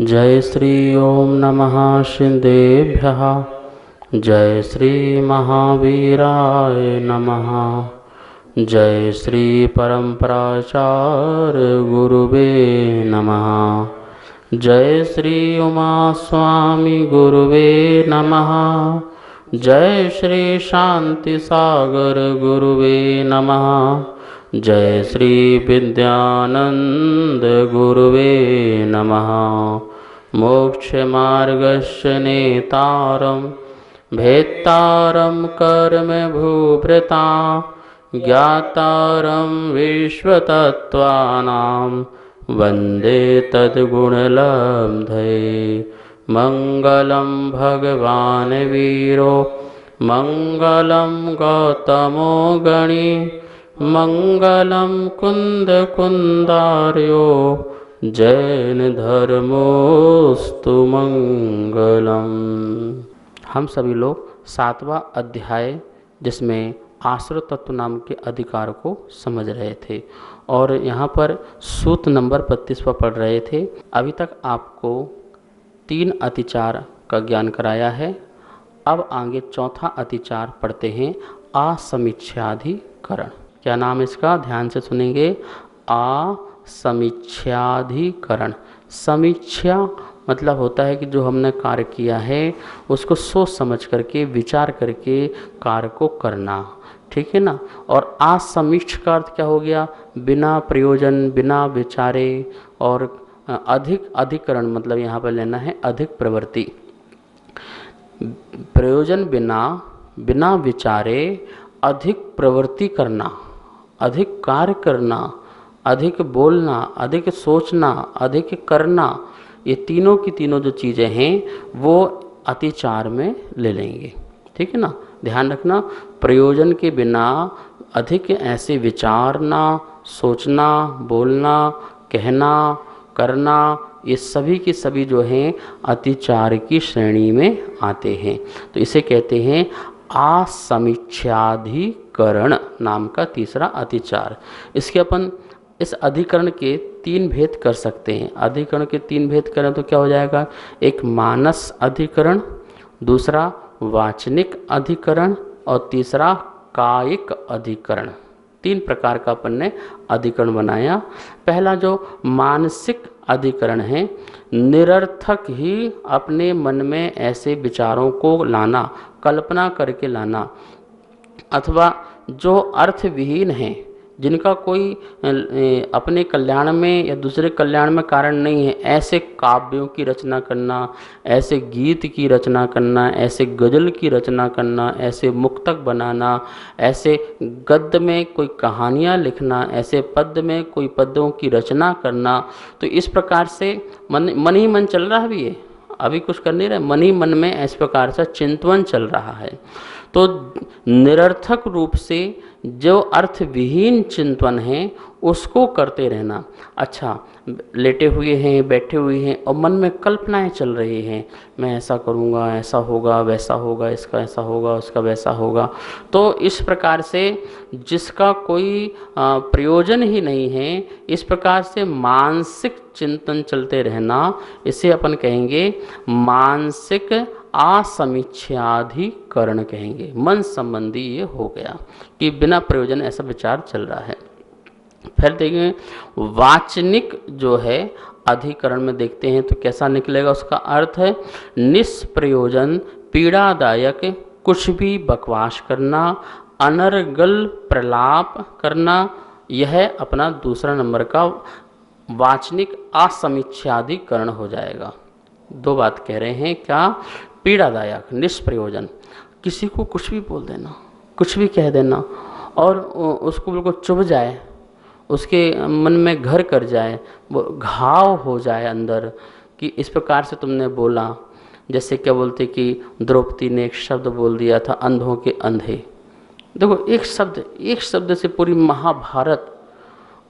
जय श्री ओम नमः शिंदेभ्यः। जय श्री महावीराय नमः। जय श्री परम्पराचार्य गुरुवे नमः। जय श्री उमा स्वामी गुरुवे नमः। जय श्री शांति सागर गुरुवे नमः। जय श्री विद्यानंद गुरुवे नमः। मोक्ष मार्गस्य नेतारं भेत्तारं कर्म भूभृता ज्ञातारं विश्वतत्त्वानां वन्दे तद्गुणलब्धये। मंगलं भगवान् वीरो मंगलं गौतमो गणी मंगलं कुंदकुंदार्यो जैन धर्मोस्तु मंगलम। हम सभी लोग 7वां अध्याय जिसमें आश्रित तत्व नाम के अधिकार को समझ रहे थे और यहाँ पर सूत्र नंबर 32 पर पढ़ रहे थे। अभी तक आपको 3 अतिचार का ज्ञान कराया है। अब आगे चौथा अतिचार पढ़ते हैं, असमीक्षाधिकरण। क्या नाम इसका, ध्यान से सुनेंगे। असमीक्षाधिकरण। समीक्षा मतलब होता है कि जो हमने कार्य किया है उसको सोच समझ करके विचार करके कार्य को करना, ठीक है ना। और असमीक्ष का अर्थ क्या हो गया, बिना प्रयोजन बिना विचारे। और अधिक अधिकरण मतलब यहाँ पर लेना है अधिक प्रवृत्ति। प्रयोजन बिना बिना विचारे अधिक प्रवृत्ति करना, अधिक कार्य करना, अधिक बोलना, अधिक सोचना, अधिक करना, ये तीनों की तीनों जो चीज़ें हैं वो अतिचार में ले लेंगे, ठीक है ना। ध्यान रखना, प्रयोजन के बिना अधिक ऐसे विचारना, सोचना, बोलना, कहना, करना, ये सभी के सभी जो हैं अतिचार की श्रेणी में आते हैं। तो इसे कहते हैं असमीक्षाधिकरण नाम का तीसरा अतिचार। इसके अपन इस अधिकरण के 3 भेद कर सकते हैं। अधिकरण के 3 भेद करें तो क्या हो जाएगा, एक मानस अधिकरण, दूसरा वाचनिक अधिकरण और तीसरा कायिक अधिकरण। 3 प्रकार का अपन ने अधिकरण बनाया। पहला जो मानसिक अधिकरण है, निरर्थक ही अपने मन में ऐसे विचारों को लाना, कल्पना करके लाना, अथवा जो अर्थविहीन हैं, जिनका कोई अपने कल्याण में या दूसरे कल्याण में कारण नहीं है, ऐसे काव्यों की रचना करना, ऐसे गीत की रचना करना, ऐसे गज़ल की रचना करना, ऐसे मुक्तक बनाना, ऐसे गद्य में कोई कहानियाँ लिखना, ऐसे पद्य में कोई पद्यों की रचना करना। तो इस प्रकार से मन ही मन चल रहा भी है, अभी कुछ कर नहीं रहे, मन ही मन में इस प्रकार से चिंतन चल रहा है। तो निरर्थक रूप से जो अर्थविहीन चिंतन है उसको करते रहना। अच्छा, लेटे हुए हैं, बैठे हुए हैं और मन में कल्पनाएं चल रही हैं, मैं ऐसा करूँगा, ऐसा होगा, वैसा होगा, इसका ऐसा होगा, उसका वैसा होगा। तो इस प्रकार से जिसका कोई प्रयोजन ही नहीं है, इस प्रकार से मानसिक चिंतन चलते रहना, इसे अपन कहेंगे मानसिक असमीक्षाधिकरण कहेंगे। मन संबंधी ये हो गया कि बिना प्रयोजन ऐसा विचार चल रहा है। फिर देखेंगे वाचनिक जो है अधिकरण में देखते हैं तो कैसा निकलेगा। उसका अर्थ है निष्प्रयोजन पीड़ादायक कुछ भी बकवास करना, अनर्गल प्रलाप करना। यह अपना दूसरा नंबर का वाचनिक असमीक्षाधिकरण हो जाएगा। 2 बात कह रहे हैं, क्या, पीड़ादायक, निष्प्रयोजन, किसी को कुछ भी बोल देना, कुछ भी कह देना और उसको बिल्कुल चुभ जाए, उसके मन में घर कर जाए, वो घाव हो जाए अंदर कि इस प्रकार से तुमने बोला। जैसे क्या बोलते कि द्रौपदी ने एक शब्द बोल दिया था, अंधों के अंधे। देखो एक शब्द से पूरी महाभारत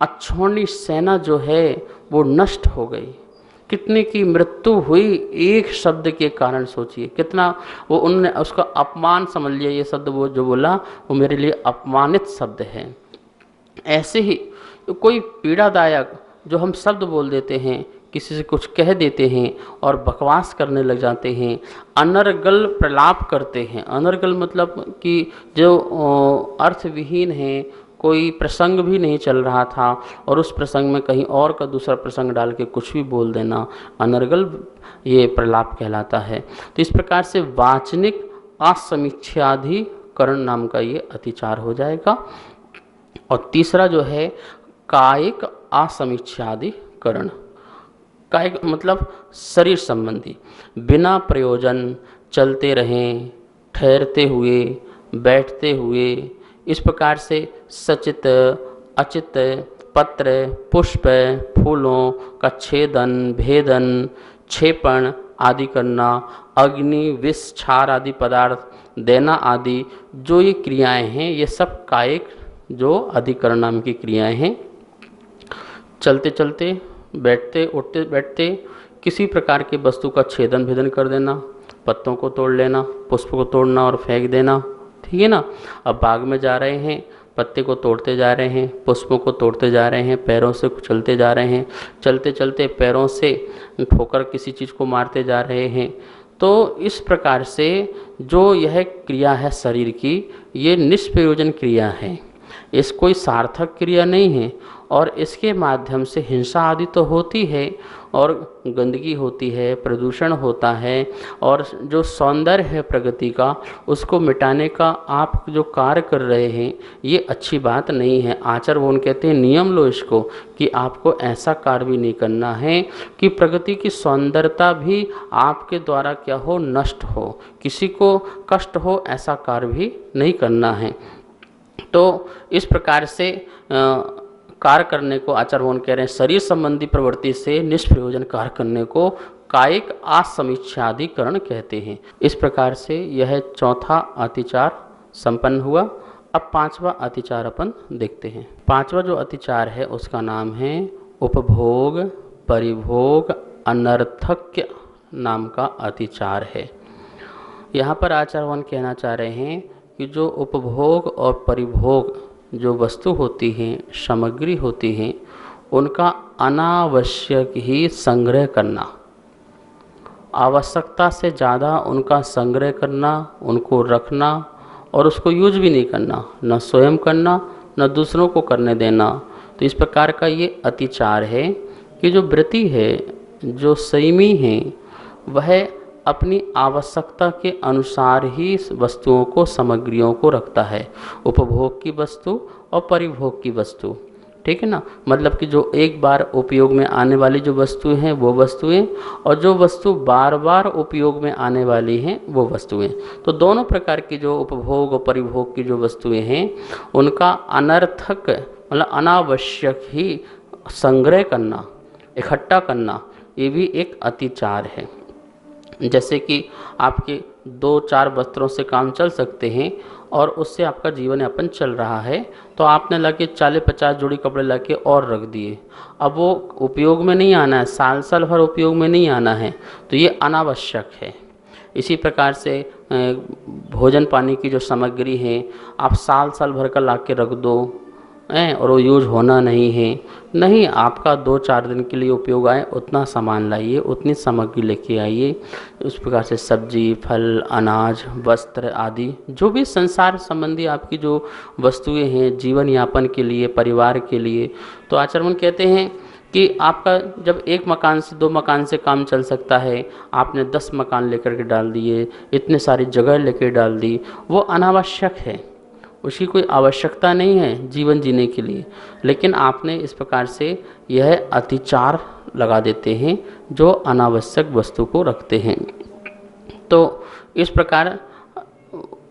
अक्षौणी सेना जो है वो नष्ट हो गई। कितने की मृत्यु हुई एक शब्द के कारण, सोचिए कितना वो उन्होंने उसका अपमान समझ लिया। ये शब्द वो जो बोला वो मेरे लिए अपमानित शब्द है। ऐसे ही कोई पीड़ादायक जो हम शब्द बोल देते हैं किसी से कुछ कह देते हैं और बकवास करने लग जाते हैं, अनर्गल प्रलाप करते हैं। अनर्गल मतलब कि जो अर्थविहीन है, कोई प्रसंग भी नहीं चल रहा था और उस प्रसंग में कहीं और का दूसरा प्रसंग डाल के कुछ भी बोल देना, अनर्गल ये प्रलाप कहलाता है। तो इस प्रकार से वाचनिक असमीक्षाधिकरण नाम का ये अतिचार हो जाएगा। और तीसरा जो है कायिक असमीक्षाधिकरण। कायिक मतलब शरीर संबंधी, बिना प्रयोजन चलते रहें, ठहरते हुए, बैठते हुए, इस प्रकार से सचित अचित पत्र पुष्प फूलों का छेदन भेदन क्षेपण आदि करना, अग्नि विष क्षार आदि पदार्थ देना आदि जो ये क्रियाएं हैं, ये सब कायिक जो अधिकरण नाम की क्रियाएं हैं। चलते चलते, बैठते उठते बैठते किसी प्रकार की वस्तु का छेदन भेदन कर देना, पत्तों को तोड़ लेना, पुष्प को तोड़ना और फेंक देना, ठीक है ना। अब बाग में जा रहे हैं, पत्ते को तोड़ते जा रहे हैं, पुष्पों को तोड़ते जा रहे हैं, पैरों से कुचलते जा रहे हैं, चलते चलते पैरों से ठोकर किसी चीज़ को मारते जा रहे हैं। तो इस प्रकार से जो यह क्रिया है शरीर की, ये निष्प्रयोजन क्रिया है, इस कोई सार्थक क्रिया नहीं है। और इसके माध्यम से हिंसा आदि तो होती है और गंदगी होती है, प्रदूषण होता है, और जो सौंदर्य है प्रगति का उसको मिटाने का आप जो कार्य कर रहे हैं ये अच्छी बात नहीं है। आचार्य कहते हैं नियम लो इसको कि आपको ऐसा कार्य भी नहीं करना है कि प्रगति की सौंदर्यता भी आपके द्वारा क्या हो, नष्ट हो, किसी को कष्ट हो, ऐसा कार्य भी नहीं करना है। तो इस प्रकार से कार्य करने को आचार्य कह रहे हैं शरीर संबंधी प्रवृत्ति से निष्प्रयोजन कार्य करने को कायिक असमीक्षाधिकरण कहते हैं। इस प्रकार से यह चौथा अतिचार संपन्न हुआ। अब पांचवा अतिचार अपन देखते हैं। पांचवा जो अतिचार है उसका नाम है उपभोग परिभोग अनर्थक्य नाम का अतिचार है। यहाँ पर आचार्य कहना चाह रहे हैं कि जो उपभोग और परिभोग जो वस्तु होती हैं, सामग्री होती हैं, उनका अनावश्यक ही संग्रह करना, आवश्यकता से ज़्यादा उनका संग्रह करना, उनको रखना और उसको यूज भी नहीं करना, न स्वयं करना न दूसरों को करने देना। तो इस प्रकार का ये अतिचार है कि जो व्रती है, जो संयमी है, वह अपनी आवश्यकता के अनुसार ही वस्तुओं को, सामग्रियों को रखता है, उपभोग की वस्तु और परिभोग की वस्तु, ठीक है ना। मतलब कि जो एक बार उपयोग में आने वाली जो वस्तुएं हैं वो वस्तुएं, और जो वस्तु बार बार उपयोग में आने वाली हैं वो वस्तुएं। तो दोनों प्रकार की जो उपभोग और परिभोग की जो वस्तुएं हैं उनका अनर्थक मतलब अनावश्यक ही संग्रह करना, इकट्ठा करना, ये भी एक अतिचार है। जैसे कि आपके 2-4 वस्त्रों से काम चल सकते हैं और उससे आपका जीवन यापन चल रहा है, तो आपने लाके 40-50 जोड़ी कपड़े लाके और रख दिए, अब वो उपयोग में नहीं आना है, साल साल भर उपयोग में नहीं आना है, तो ये अनावश्यक है। इसी प्रकार से भोजन पानी की जो सामग्री है आप साल साल भर का लाके रख दो और वो यूज होना नहीं है, नहीं, आपका 2-4 दिन के लिए उपयोग आए उतना सामान लाइए, उतनी सामग्री लेके आइए। उस प्रकार से सब्जी, फल, अनाज, वस्त्र आदि जो भी संसार संबंधी आपकी जो वस्तुएं हैं जीवन यापन के लिए, परिवार के लिए, तो आचार्य कहते हैं कि आपका जब एक मकान से 2 मकान से काम चल सकता है, आपने 10 मकान लेकर के डाल दिए, इतने सारी जगह लेकर डाल दी, वो अनावश्यक है, उसकी कोई आवश्यकता नहीं है जीवन जीने के लिए, लेकिन आपने इस प्रकार से यह अतिचार लगा देते हैं जो अनावश्यक वस्तु को रखते हैं। तो इस प्रकार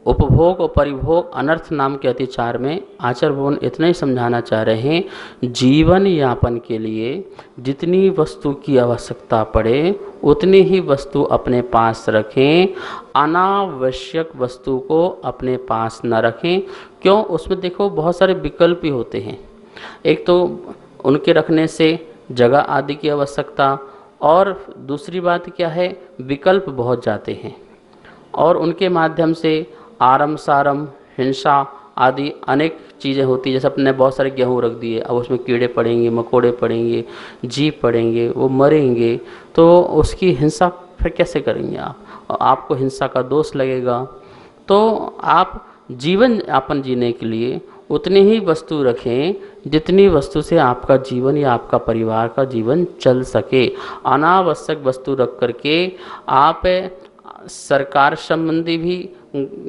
उपभोग और परिभोग अनर्थ नाम के अतिचार में आचार्य भगवान इतना ही समझाना चाह रहे हैं, जीवन यापन के लिए जितनी वस्तु की आवश्यकता पड़े उतनी ही वस्तु अपने पास रखें, अनावश्यक वस्तु को अपने पास न रखें। क्यों? उसमें देखो बहुत सारे विकल्प ही होते हैं। एक तो उनके रखने से जगह आदि की आवश्यकता, और दूसरी बात क्या है, विकल्प बहुत जाते हैं और उनके माध्यम से आरम सारम, हिंसा आदि अनेक चीज़ें होती हैं, जैसे अपने बहुत सारे गेहूँ रख दिए, अब उसमें कीड़े पड़ेंगे, मकोड़े पड़ेंगे, जीव पड़ेंगे, वो मरेंगे, तो उसकी हिंसा फिर कैसे करेंगे आप, और आपको हिंसा का दोष लगेगा। तो आप जीवन यापन जीने के लिए उतनी ही वस्तु रखें जितनी वस्तु से आपका जीवन या आपका परिवार का जीवन चल सके। अनावश्यक वस्तु रख करके आप सरकार संबंधी भी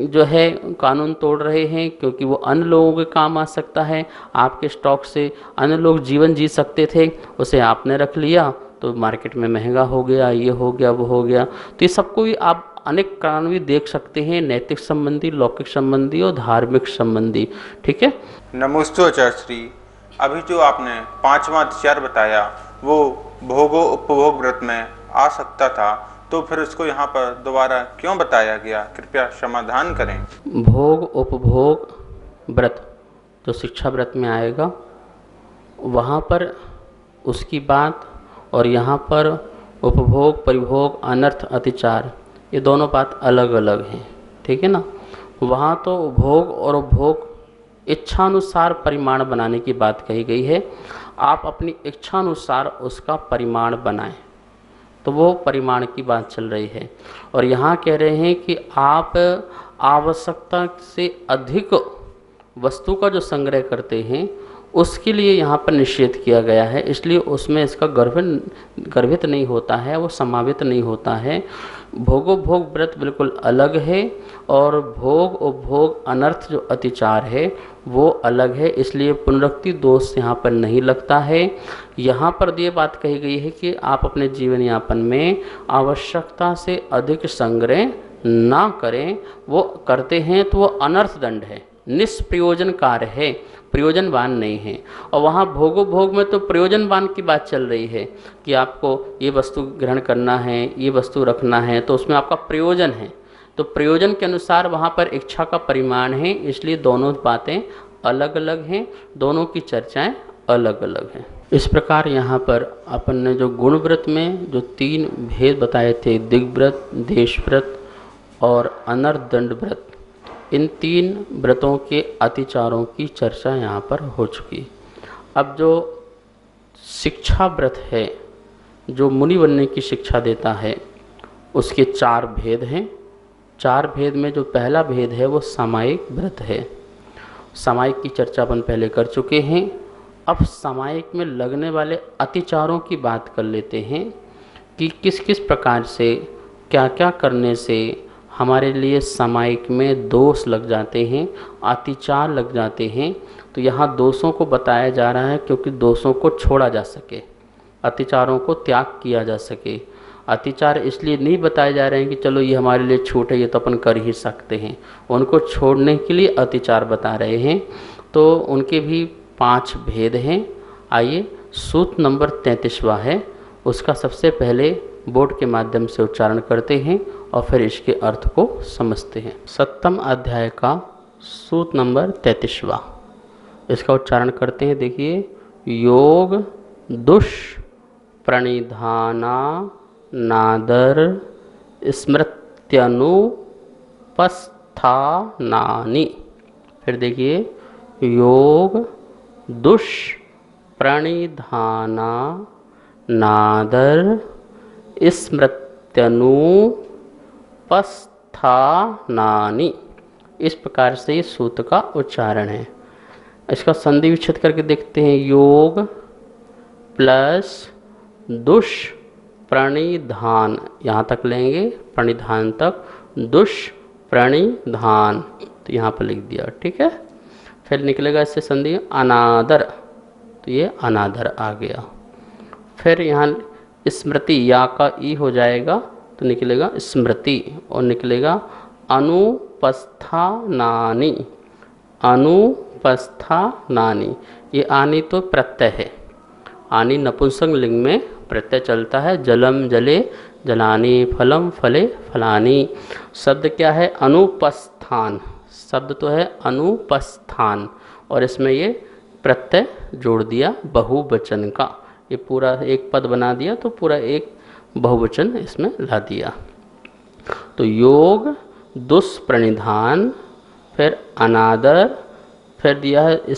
जो है कानून तोड़ रहे हैं, क्योंकि वो अन्य लोगों के काम आ सकता है। आपके स्टॉक से अन्य लोग जीवन जी सकते थे, उसे आपने रख लिया तो मार्केट में महंगा हो गया, ये हो गया, वो हो गया। तो ये सबको भी आप अनेक कारण भी देख सकते हैं, नैतिक संबंधी, लौकिक संबंधी और धार्मिक संबंधी। ठीक है। नमोस्तु आचार्य श्री। अभी जो आपने 5वां अतिचार बताया वो भोगो उपभोग व्रत में आ सकता था, तो फिर उसको यहाँ पर दोबारा क्यों बताया गया, कृपया समाधान करें। भोग उपभोग व्रत जो शिक्षा व्रत में आएगा, वहाँ पर उसकी बात, और यहाँ पर उपभोग परिभोग अनर्थ अतिचार, ये दोनों बात अलग अलग हैं। ठीक है ना। वहाँ तो भोग और उपभोग इच्छानुसार परिमाण बनाने की बात कही गई है। आप अपनी इच्छानुसार उसका परिमाण बनाएं, तो वो परिमाण की बात चल रही है। और यहाँ कह रहे हैं कि आप आवश्यकता से अधिक वस्तु का जो संग्रह करते हैं उसके लिए यहाँ पर निषेध किया गया है, इसलिए उसमें इसका गर्भित नहीं होता है, वो समावित नहीं होता है। भोगोपभोग व्रत बिल्कुल अलग है, और भोग उपभोग अनर्थ जो अतिचार है वो अलग है, इसलिए पुनरुक्ति दोष यहाँ पर नहीं लगता है। यहाँ पर ये बात कही गई है कि आप अपने जीवन यापन में आवश्यकता से अधिक संग्रह ना करें, वो करते हैं तो वो अनर्थ दंड है, निष्प्रयोजन कार्य है, प्रयोजनवान नहीं है। और वहाँ भोगोपभोग में तो प्रयोजनवान की बात चल रही है कि आपको ये वस्तु ग्रहण करना है, ये वस्तु रखना है, तो उसमें आपका प्रयोजन है, तो प्रयोजन के अनुसार वहाँ पर इच्छा का परिमाण है, इसलिए दोनों बातें अलग अलग हैं, दोनों की चर्चाएं अलग अलग हैं। इस प्रकार यहाँ पर अपन ने जो गुण व्रत में जो 3 भेद बताए थे, दिग्व्रत, देश व्रत और अनर्थ दंड व्रत, इन 3 व्रतों के अतिचारों की चर्चा यहाँ पर हो चुकी। अब जो शिक्षा व्रत है, जो मुनि बनने की शिक्षा देता है, उसके 4 भेद हैं। 4 भेद में जो पहला भेद है वो सामायिक व्रत है। सामायिक की चर्चा अपन पहले कर चुके हैं। अब सामायिक में लगने वाले अतिचारों की बात कर लेते हैं कि किस किस प्रकार से, क्या क्या करने से हमारे लिए सामायिक में दोष लग जाते हैं, अतिचार लग जाते हैं। तो यहाँ दोषों को बताया जा रहा है, क्योंकि दोषों को छोड़ा जा सके, अतिचारों को त्याग किया जा सके। अतिचार इसलिए नहीं बताए जा रहे हैं कि चलो ये हमारे लिए छूट है, ये तो अपन कर ही सकते हैं, उनको छोड़ने के लिए अतिचार बता रहे हैं। तो उनके भी 5 भेद हैं। आइए, सूत्र नंबर 33वां है, उसका सबसे पहले बोर्ड के माध्यम से उच्चारण करते हैं और फिर इसके अर्थ को समझते हैं। 7वें अध्याय का सूत्र नंबर 33वां, इसका उच्चारण करते हैं। देखिए, योग दुष्प्रणिधाना नादर स्मृत्यनुपस्थानानि। फिर देखिए, योग दुष्प्रणिधाना नादर स्मृत्यनुपस्थानानि। इस प्रकार से ये सूत्र का उच्चारण है। इसका संधि विच्छेद करके देखते हैं। योग प्लस दुष्प्रणिधान, यहाँ तक लेंगे, प्रणिधान तक, दुष्प्रणिधान, तो यहाँ पर लिख दिया। ठीक है। फिर निकलेगा इससे संधि अनादर, तो ये अनादर आ गया। फिर यहाँ स्मृति, या का ई हो जाएगा तो निकलेगा स्मृति, और निकलेगा अनुपस्थानानि, अनुपस्थानानि। ये आनी तो प्रत्यय है, आनी नपुंसक लिंग में प्रत्यय चलता है। जलम जले जलानी, फलम फले फलानी। शब्द क्या है? अनुपस्थान। शब्द तो है अनुपस्थान, और इसमें ये प्रत्यय जोड़ दिया बहुवचन का। ये पूरा एक पद बना दिया, तो पूरा एक बहुवचन इसमें ला दिया। तो योग दुष्प्रणिधान, फिर अनादर फिर दिया है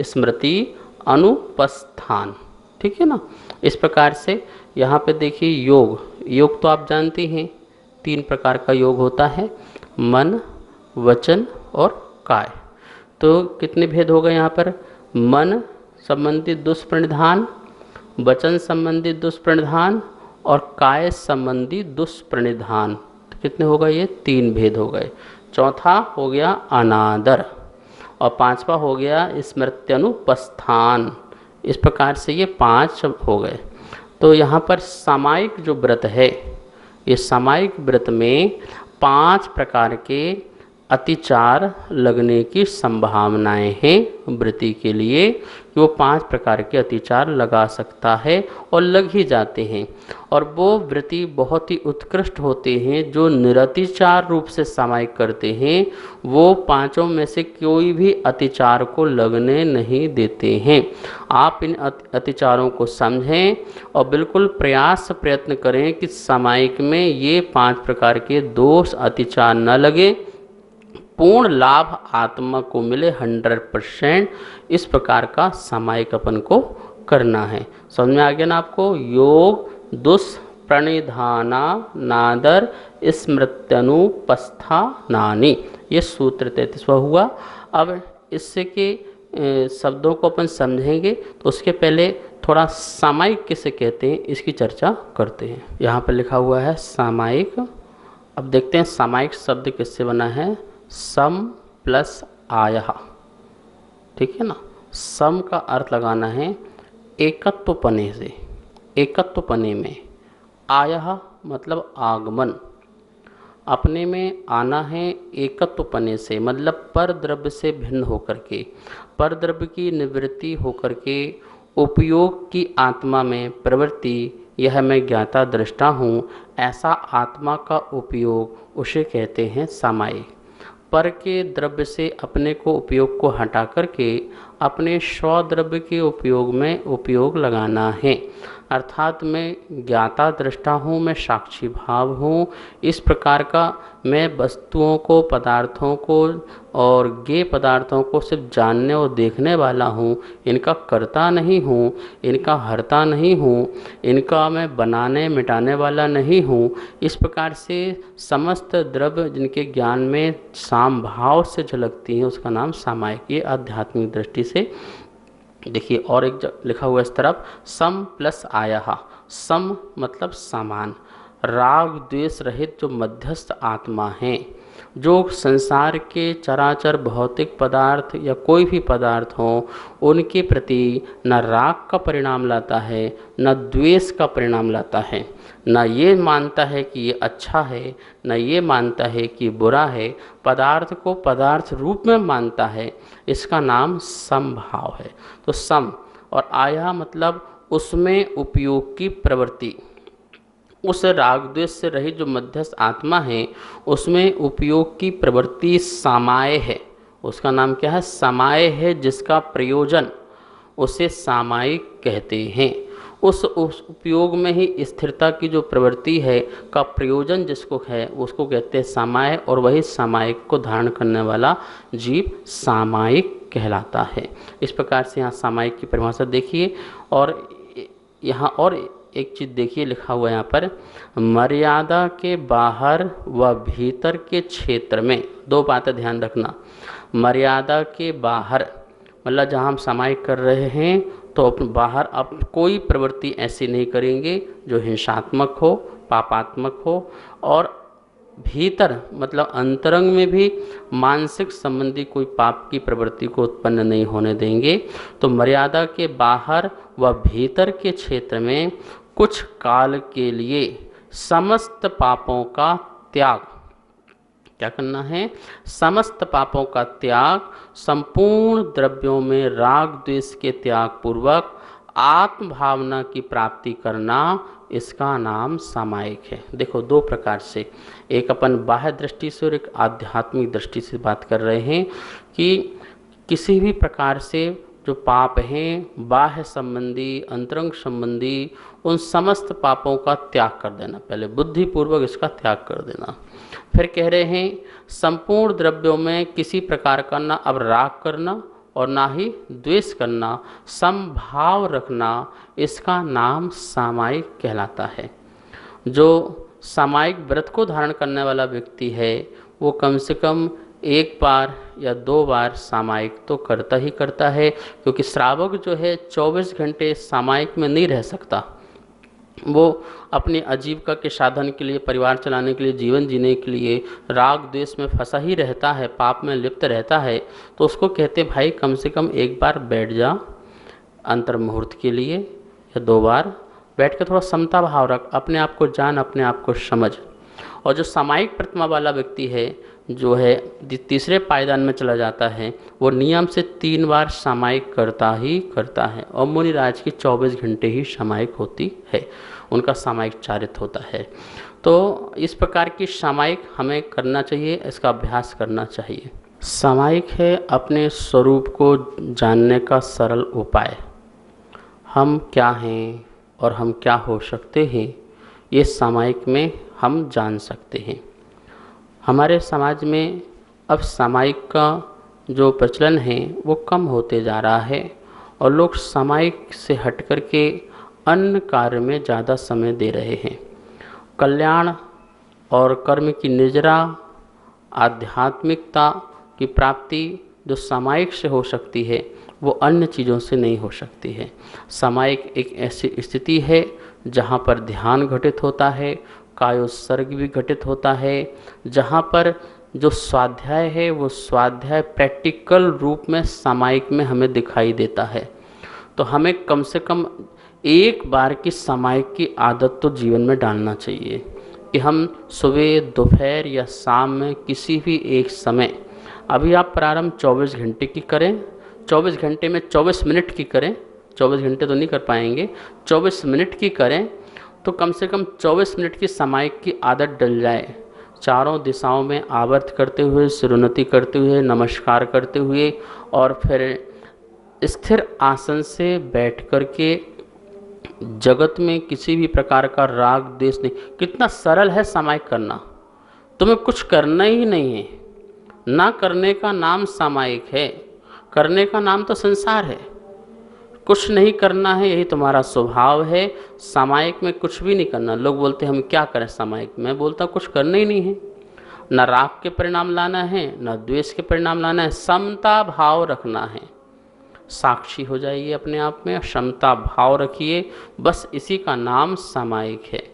स्मृति अनुपस्थान, ठीक है ना। इस प्रकार से यहाँ पे देखिए योग, योग तो आप जानते हैं 3 प्रकार का योग होता है, मन, वचन और काय। तो कितने भेद हो गए यहाँ पर, मन संबंधित दुष्प्रणिधान, वचन संबंधित दुष्प्रणिधान और काय संबंधी दुष्प्रणिधान। तो कितने हो गए, ये 3 भेद हो गए। चौथा हो गया अनादर और 5वां हो गया स्मृत्यनुपस्थान। इस प्रकार से ये 5 हो गए। तो यहाँ पर सामायिक जो व्रत है, ये सामायिक व्रत में 5 प्रकार के अतिचार लगने की संभावनाएं हैं व्रती के लिए, कि वो 5 प्रकार के अतिचार लगा सकता है और लग ही जाते हैं। और वो व्रती बहुत ही उत्कृष्ट होते हैं जो निरतिचार रूप से सामायिक करते हैं, वो 5 में से कोई भी अतिचार को लगने नहीं देते हैं। आप इन अतिचारों को समझें और बिल्कुल प्रयत्न करें कि सामायिक में ये 5 प्रकार के दोष अतिचार न लगे, पूर्ण लाभ आत्मा को मिले 100%। इस प्रकार का सामायिक अपन को करना है। समझ में आ गया ना आपको। योग दुष्प्रणिधाना नादर स्मृत्यनुपस्थानानि, ये सूत्र 33वां हुआ। अब इससे के शब्दों को अपन समझेंगे, तो उसके पहले थोड़ा सामायिक किसे कहते हैं इसकी चर्चा करते हैं। यहाँ पर लिखा हुआ है सामायिक। अब देखते हैं सामायिक शब्द किससे बना है, सम प्लस आयः, ठीक है ना। सम का अर्थ लगाना है एकत्वपने से, एकत्वपने में। आयः मतलब आगमन, अपने में आना है एकत्वपने से, मतलब पर द्रव्य से भिन्न होकर के, पर द्रव्य की निवृत्ति होकर के उपयोग की आत्मा में प्रवृत्ति, यह मैं ज्ञाता दृष्टा हूँ, ऐसा आत्मा का उपयोग उसे कहते हैं सामायिक। पर के द्रव्य से अपने को उपयोग को हटा करके अपने स्वद्रव्य के उपयोग में उपयोग लगाना है। अर्थात मैं ज्ञाता दृष्टा हूँ, मैं साक्षी भाव हूँ, इस प्रकार का मैं वस्तुओं को, पदार्थों को और ज्ञेय पदार्थों को सिर्फ जानने और देखने वाला हूँ, इनका कर्ता नहीं हूँ, इनका हर्ता नहीं हूँ, इनका मैं बनाने मिटाने वाला नहीं हूँ। इस प्रकार से समस्त द्रव्य जिनके ज्ञान में सामभाव से झलकती हैं उसका नाम सामायिक। ये आध्यात्मिक दृष्टि से देखिए। और एक लिखा हुआ इस तरफ सम प्लस आयः। सम मतलब समान, राग द्वेष रहित जो मध्यस्थ आत्मा हैं, जो संसार के चराचर भौतिक पदार्थ या कोई भी पदार्थ हो उनके प्रति न राग का परिणाम लाता है न द्वेष का परिणाम लाता है, न ये मानता है कि ये अच्छा है न ये मानता है कि बुरा है, पदार्थ को पदार्थ रूप में मानता है, इसका नाम समभाव है। तो सम और आया मतलब उसमें उपयोग की प्रवृत्ति, उस राग द्वेष से रहित जो मध्यस्थ आत्मा है उसमें उपयोग की प्रवृत्ति सामाय है, उसका नाम क्या है, समाय है, जिसका प्रयोजन उसे सामायिक कहते हैं। उस उपयोग में ही स्थिरता की जो प्रवृत्ति है का प्रयोजन जिसको है उसको कहते हैं सामाय, और वही सामायिक को धारण करने वाला जीव सामायिक कहलाता है। इस प्रकार से यहाँ सामायिक की परिभाषा देखिए। और यहाँ और एक चीज़ देखिए, लिखा हुआ है यहाँ पर, मर्यादा के बाहर व भीतर के क्षेत्र में। 2 बातें ध्यान रखना। मर्यादा के बाहर मतलब जहाँ हम सामायिक कर रहे हैं तो अपने बाहर अब कोई प्रवृत्ति ऐसी नहीं करेंगे जो हिंसात्मक हो, पापात्मक हो, और भीतर मतलब अंतरंग में भी मानसिक संबंधी कोई पाप की प्रवृत्ति को उत्पन्न नहीं होने देंगे। तो मर्यादा के बाहर व भीतर के क्षेत्र में कुछ काल के लिए समस्त पापों का त्याग, क्या करना है, समस्त पापों का त्याग, संपूर्ण द्रव्यों में राग द्वेष के त्याग पूर्वक आत्म भावना की प्राप्ति करना, इसका नाम सामायिक है। देखो 2 प्रकार से, एक अपन बाह्य दृष्टि से और एक आध्यात्मिक दृष्टि से बात कर रहे हैं कि किसी भी प्रकार से जो पाप हैं बाह्य संबंधी, अंतरंग संबंधी, उन समस्त पापों का त्याग कर देना, पहले बुद्धिपूर्वक इसका त्याग कर देना। फिर कह रहे हैं संपूर्ण द्रव्यों में किसी प्रकार का ना अब राग करना और ना ही द्वेष करना, समभाव रखना, इसका नाम सामायिक कहलाता है। जो सामायिक व्रत को धारण करने वाला व्यक्ति है वो कम से कम एक बार या 2 बार सामायिक तो करता ही करता है, क्योंकि श्रावक जो है 24 घंटे सामायिक में नहीं रह सकता। वो अपनी आजीविका के साधन के लिए, परिवार चलाने के लिए, जीवन जीने के लिए राग द्वेष में फंसा ही रहता है, पाप में लिप्त रहता है। तो उसको कहते भाई कम से कम एक बार बैठ जा अंतर मुहूर्त के लिए, या 2 बार बैठ के थोड़ा समता भाव रख, अपने आप को जान, अपने आप को समझ। और जो सामायिक प्रतिमा वाला व्यक्ति है, जो है तीसरे पायदान में चला जाता है, वो नियम से 3 बार सामायिक करता ही करता है। और मुनिराज की 24 घंटे ही सामायिक होती है, उनका सामायिक चारित होता है। तो इस प्रकार की सामायिक हमें करना चाहिए, इसका अभ्यास करना चाहिए। सामायिक है अपने स्वरूप को जानने का सरल उपाय। हम क्या हैं और हम क्या हो सकते हैं, ये सामायिक में हम जान सकते हैं। हमारे समाज में अब सामायिक का जो प्रचलन है वो कम होते जा रहा है, और लोग सामायिक से हट कर के अन्य कार्य में ज़्यादा समय दे रहे हैं। कल्याण और कर्म की निजरा, आध्यात्मिकता की प्राप्ति जो सामायिक से हो सकती है वो अन्य चीज़ों से नहीं हो सकती है। सामायिक एक ऐसी स्थिति है जहाँ पर ध्यान घटित होता है, कायोत्सर्ग भी घटित होता है, जहाँ पर जो स्वाध्याय है वो स्वाध्याय प्रैक्टिकल रूप में सामायिक में हमें दिखाई देता है। तो हमें कम से कम एक बार की सामायिक की आदत तो जीवन में डालना चाहिए कि हम सुबह, दोपहर या शाम में किसी भी एक समय, अभी आप प्रारंभ 24 घंटे की करें, 24 घंटे में 24 मिनट की करें, 24 घंटे तो नहीं कर पाएंगे, 24 मिनट की करें, तो कम से कम 24 मिनट की सामायिक की आदत डल जाए। चारों दिशाओं में आवर्त करते हुए, सिरोन्नति करते हुए, नमस्कार करते हुए, और फिर स्थिर आसन से बैठ कर के जगत में किसी भी प्रकार का राग द्वेष नहीं। कितना सरल है सामायिक करना, तुम्हें कुछ करना ही नहीं है। ना करने का नाम सामायिक है, करने का नाम तो संसार है। कुछ नहीं करना है, यही तुम्हारा स्वभाव है। सामायिक में कुछ भी नहीं करना। लोग बोलते हैं हम क्या करें सामायिक, मैं बोलता हूँ कुछ करना ही नहीं है। ना राग के परिणाम लाना है, ना द्वेष के परिणाम लाना है, समता भाव रखना है। साक्षी हो जाइए अपने आप में, समता भाव रखिए, बस इसी का नाम सामायिक है।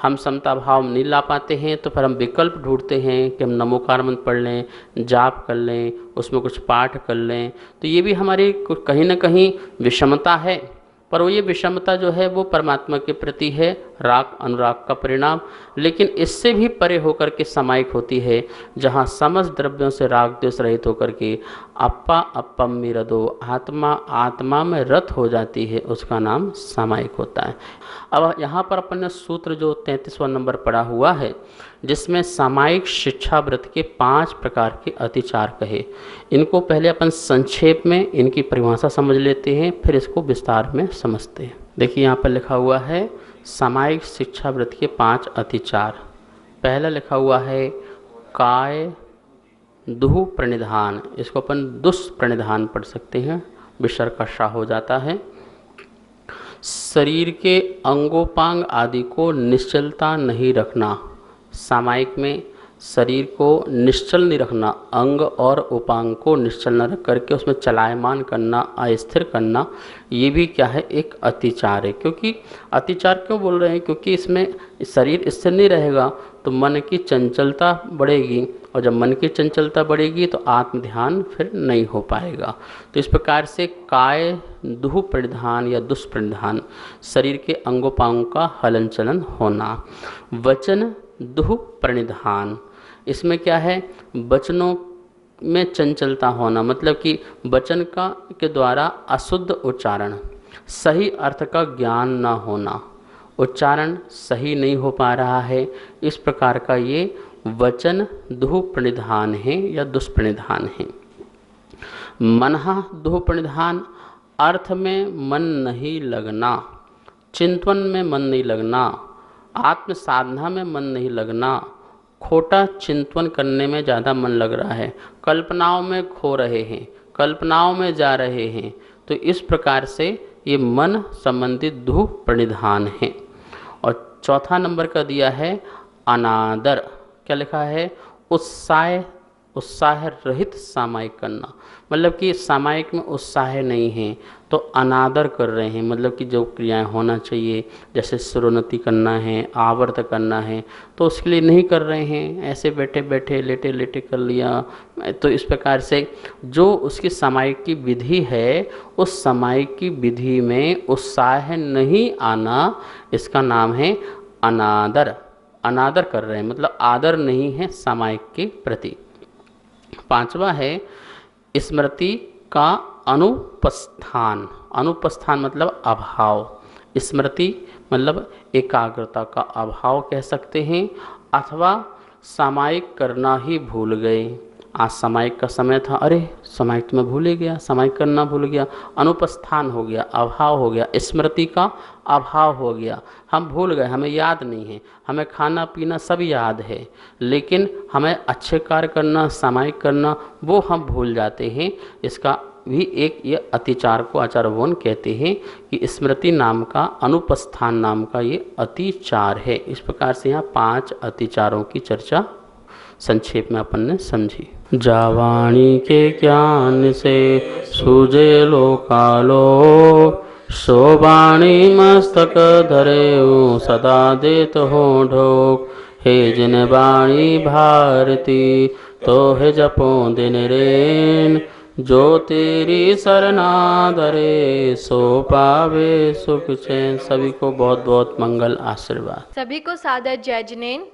हम समता भाव नहीं ला पाते हैं तो फिर हम विकल्प ढूंढते हैं कि हम नमोकार मंत्र पढ़ लें, जाप कर लें, उसमें कुछ पाठ कर लें। तो ये भी हमारी कहीं ना कहीं विषमता है, पर वो ये विषमता जो है वो परमात्मा के प्रति है, राग अनुराग का परिणाम। लेकिन इससे भी परे होकर के सामायिक होती है, जहाँ समस्त द्रव्यों से राग द्वेष रहित होकर के अप्पा अप्पम मिरदो, आत्मा आत्मा में रत हो जाती है, उसका नाम सामायिक होता है। अब यहाँ पर अपन ने सूत्र जो 33वां नंबर पढ़ा हुआ है, जिसमें सामायिक शिक्षा व्रत के 5 प्रकार के अतिचार कहे। इनको पहले अपन संक्षेप में इनकी परिभाषा समझ लेते हैं, फिर इसको विस्तार में समझते हैं। देखिए यहाँ पर लिखा हुआ है सामायिक शिक्षा व्रत के 5 अतिचार। पहला लिखा हुआ है काय दुह प्रणिधान, इसको अपन दुष्प्रणिधान पढ़ सकते हैं, विसर्ग का शाह हो जाता है। शरीर के अंगोपांग आदि को निश्चलता नहीं रखना। सामायिक में शरीर को निश्चल नहीं रखना, अंग और उपांग को निश्चल न रख करके उसमें चलायमान करना, अस्थिर करना, ये भी क्या है, एक अतिचार है। क्योंकि अतिचार क्यों बोल रहे हैं, क्योंकि इसमें शरीर स्थिर नहीं रहेगा तो मन की चंचलता बढ़ेगी, और जब मन की चंचलता बढ़ेगी तो आत्म ध्यान फिर नहीं हो पाएगा। तो इस प्रकार से काय दुह प्रणिधान या दुष्प्रणिधान, शरीर के अंगोपांग का हलन चलन होना। वचन दुह प्रणिधान, इसमें क्या है, वचनों में चंचलता होना, मतलब कि वचन का के द्वारा अशुद्ध उच्चारण, सही अर्थ का ज्ञान ना होना, उच्चारण सही नहीं हो पा रहा है, इस प्रकार का ये वचन दुह प्रणिधान है या दुष्प्रणिधान है। मनहा दुह प्रणिधान, अर्थ में मन नहीं लगना, चिंतन में मन नहीं लगना, आत्म साधना में मन नहीं लगना, खोटा चिंतन करने में ज़्यादा मन लग रहा है, कल्पनाओं में खो रहे हैं, कल्पनाओं में जा रहे हैं, तो इस प्रकार से ये मन संबंधित दु प्रणिधान है। और चौथा नंबर का दिया है अनादर। क्या लिखा है? उत्साह रहित सामायिक करना, मतलब कि सामायिक में उत्साह नहीं है तो अनादर कर रहे हैं, मतलब कि जो क्रियाएं होना चाहिए जैसे सुरोन्नति करना है, आवर्त करना है, तो उसके लिए नहीं कर रहे हैं, ऐसे बैठे बैठे लेटे लेटे कर लिया। तो इस प्रकार से जो उसकी सामायिक की विधि है, उस सामायिक की विधि में उत्साह नहीं आना, इसका नाम है अनादर। अनादर कर रहे हैं मतलब आदर नहीं है सामायिक के प्रति। पांचवा है स्मृति का अनुपस्थान। अनुपस्थान मतलब अभाव, स्मृति मतलब एकाग्रता का अभाव कह सकते हैं, अथवा सामायिक करना ही भूल गए। आज सामायिक का समय था, अरे सामायिक तो मैं भूल ही गया, सामायिक करना भूल गया, अनुपस्थान हो गया, अभाव हो गया, स्मृति का अभाव हो गया। हम भूल गए, हमें याद नहीं है, हमें खाना पीना सब याद है, लेकिन हमें अच्छे कार्य करना, सामायिक करना, वो हम भूल जाते हैं। इसका भी एक ये अतिचार को आचार्य भगवान कहते हैं कि स्मृति नाम का, अनुपस्थान नाम का ये अतिचार है। इस प्रकार से यहाँ 5 अतिचारों की चर्चा संक्षेप में अपन ने समझी। जावाणी के ज्ञान से सूझे लोकालो, सोबाणी मस्तक धरे सदा देत हो ढोक। हे जिन बाणी भारती तो है जपो दिन रेन, जो तेरी सरना धरे सो पावे सुख चैन। सभी को बहुत बहुत मंगल आशीर्वाद। सभी को सादर जय जिनेन।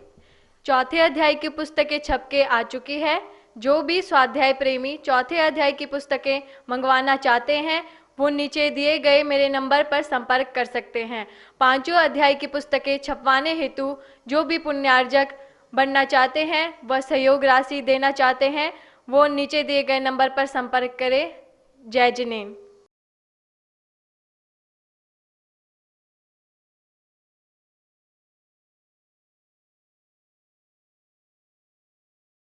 चौथे अध्याय की पुस्तकें छप के आ चुकी है। जो भी स्वाध्याय प्रेमी चौथे अध्याय की पुस्तकें मंगवाना चाहते हैं वो नीचे दिए गए मेरे नंबर पर संपर्क कर सकते हैं। 5 अध्याय की पुस्तकें छपवाने हेतु जो भी पुण्यार्जक बनना चाहते हैं, वह सहयोग राशि देना चाहते हैं, वो नीचे दिए गए नंबर पर संपर्क करें। जय जिनेन।